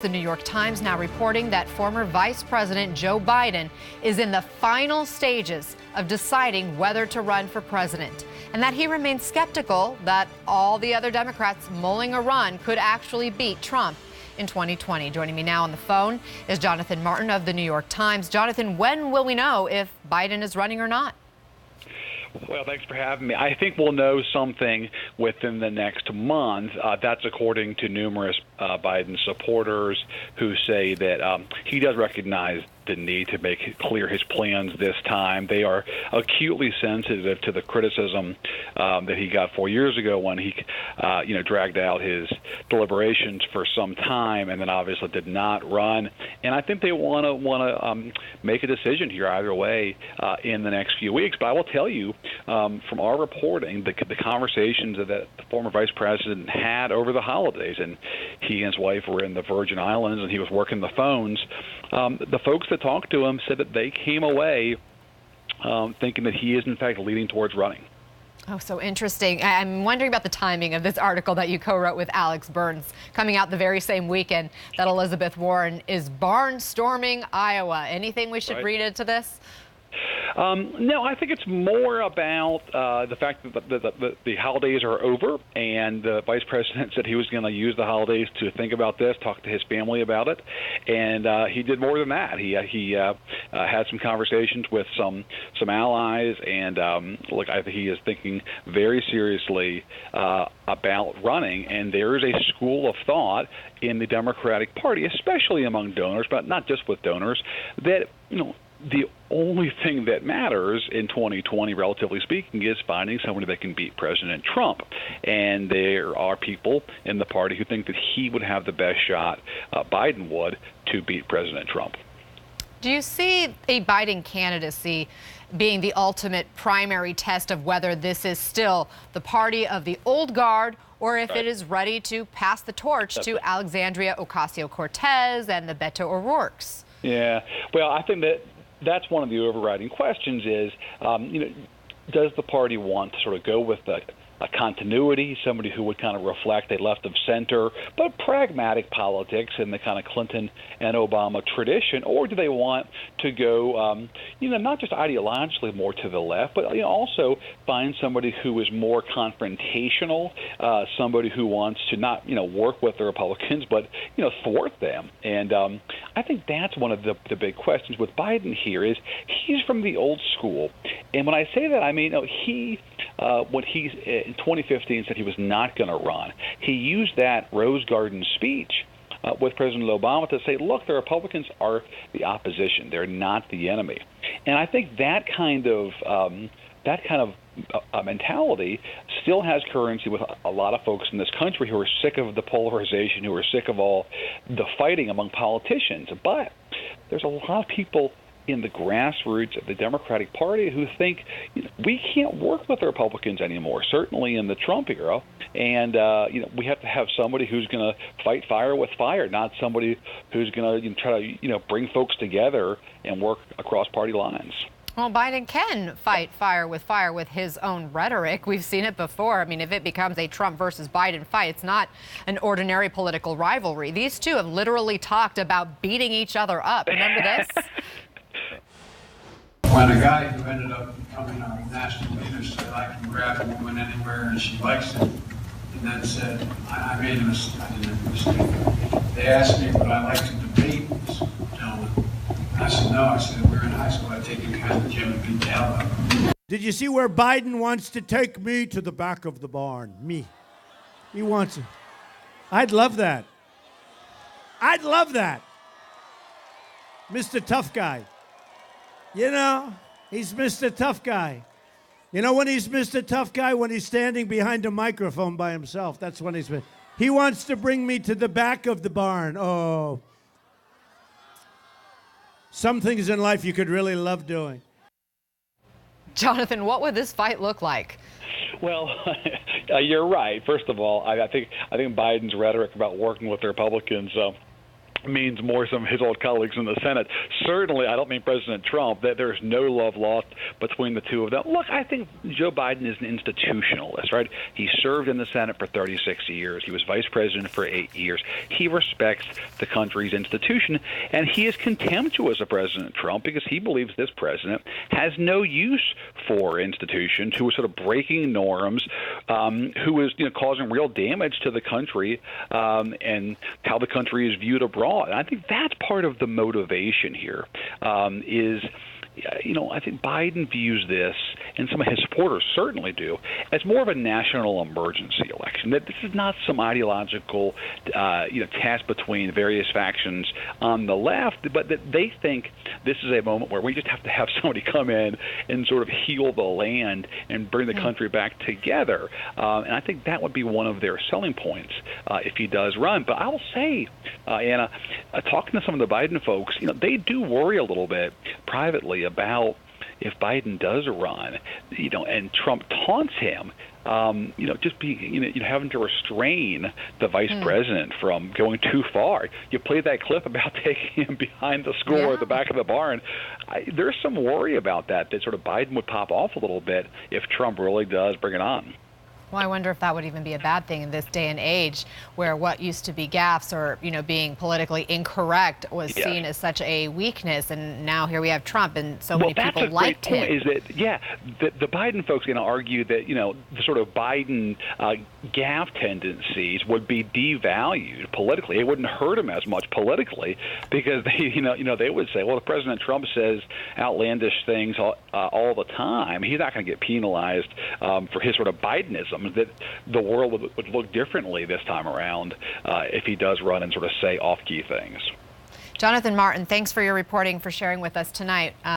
The New York Times now reporting that former Vice President Joe Biden is in the final stages of deciding whether to run for president, and that he remains skeptical that all the other Democrats mulling a run could actually beat Trump in 2020. Joining me now on the phone is Jonathan Martin of the New York Times. Jonathan, when will we know if Biden is running or not? Well, thanks for having me. I think we'll know something within the next month. That's according to numerous Biden supporters who say that he does recognize the need to make clear his plans this time. They are acutely sensitive to the criticism that he got 4 years ago when he, dragged out his deliberations for some time and then obviously did not run. And I think they want to make a decision here either way in the next few weeks. But I will tell you from our reporting, the conversations that the former vice president had over the holidays, and he and his wife were in the Virgin Islands and he was working the phones. The folks that talked to him said that they came away thinking that he is, in fact, leaning towards running. Oh, so interesting. I'm wondering about the timing of this article that you co-wrote with Alex Burns, coming out the very same weekend that Elizabeth Warren is barnstorming Iowa. Anything we should read into this? No, I think it's more about the fact that the holidays are over, and the vice president said he was going to use the holidays to think about this, talk to his family about it, and he did more than that. He had some conversations with some allies, and I think he is thinking very seriously about running. And there is a school of thought in the Democratic Party, especially among donors, but not just with donors, that the only thing that matters in 2020, relatively speaking, is finding somebody that can beat President Trump. And there are people in the party who think that he would have the best shot, Biden would, to beat President Trump. Do you see a Biden candidacy being the ultimate primary test of whether this is still the party of the old guard, or if it is ready to pass the torch to Alexandria Ocasio-Cortez and the Beto O'Rourke's? Yeah, well, I think that's one of the overriding questions is, does the party want to sort of go with a continuity, somebody who would kind of reflect a left of center, but pragmatic politics in the kind of Clinton and Obama tradition, or do they want to go, not just ideologically more to the left, but also find somebody who is more confrontational, somebody who wants to not work with the Republicans, but thwart them. And I think that's one of the big questions with Biden here is he's from the old school, and when I say that, I mean he. When he in 2015 said he was not going to run, he used that Rose Garden speech with President Obama to say, look, the Republicans are the opposition. They're not the enemy. And I think that kind of mentality still has currency with a lot of folks in this country who are sick of the polarization, who are sick of all the fighting among politicians. But there's a lot of people in the grassroots of the Democratic Party who think we can't work with the Republicans anymore, certainly in the Trump era. And, we have to have somebody who's going to fight fire with fire, not somebody who's going to try to, bring folks together and work across party lines. Well, Biden can fight fire with his own rhetoric. We've seen it before. I mean, if it becomes a Trump versus Biden fight, it's not an ordinary political rivalry. These two have literally talked about beating each other up. Remember this? When a guy who ended up becoming our national leader said, I can grab a woman anywhere and she likes it, and then said, I made a mistake. I didn't make a mistake. They asked me, would I like to debate this gentleman? I said, no. I said, we were in high school. I'd take you kind of gym and beat the hell out of him. Did you see where Biden wants to take me to the back of the barn? Me. He wants it. I'd love that. I'd love that. Mr. Tough Guy. He's Mr. Tough Guy. When he's Mr. Tough Guy? When he's standing behind a microphone by himself. That's when he wants to bring me to the back of the barn. Oh. Some things in life you could really love doing. Jonathan, what would this fight look like? Well, you're right. First of all, I think Biden's rhetoric about working with the Republicans means more some of his old colleagues in the Senate. Certainly, I don't mean President Trump, that there's no love lost between the two of them. Look, I think Joe Biden is an institutionalist, right? He served in the Senate for 36 years. He was vice president for 8 years. He respects the country's institution, and he is contemptuous of President Trump because he believes this president has no use for institutions, who is sort of breaking norms, who is causing real damage to the country and how the country is viewed abroad. And I think that's part of the motivation here. I think Biden views this, and some of his supporters certainly do, as more of a national emergency election. That this is not some ideological, test between various factions on the left, but that they think this is a moment where we just have to have somebody come in and sort of heal the land and bring the country back together. And I think that would be one of their selling points if he does run. But I'll say, Anna, talking to some of the Biden folks, they do worry a little bit privately about if Biden does run, and Trump taunts him, having to restrain the vice president from going too far. You played that clip about taking him behind the score at the back of the barn. There's some worry about that sort of Biden would pop off a little bit if Trump really does bring it on. Well, I wonder if that would even be a bad thing in this day and age, where what used to be gaffes or, being politically incorrect was seen as such a weakness. And now here we have Trump, and so many people liked him. Is that, the Biden folks are going to argue that, the sort of Biden gaffe tendencies would be devalued politically. It wouldn't hurt him as much politically because they would say, well, if President Trump says outlandish things all the time, he's not going to get penalized for his sort of Bidenism. That the world would look differently this time around if he does run and sort of say off-key things. Jonathan Martin, thanks for your reporting, for sharing with us tonight.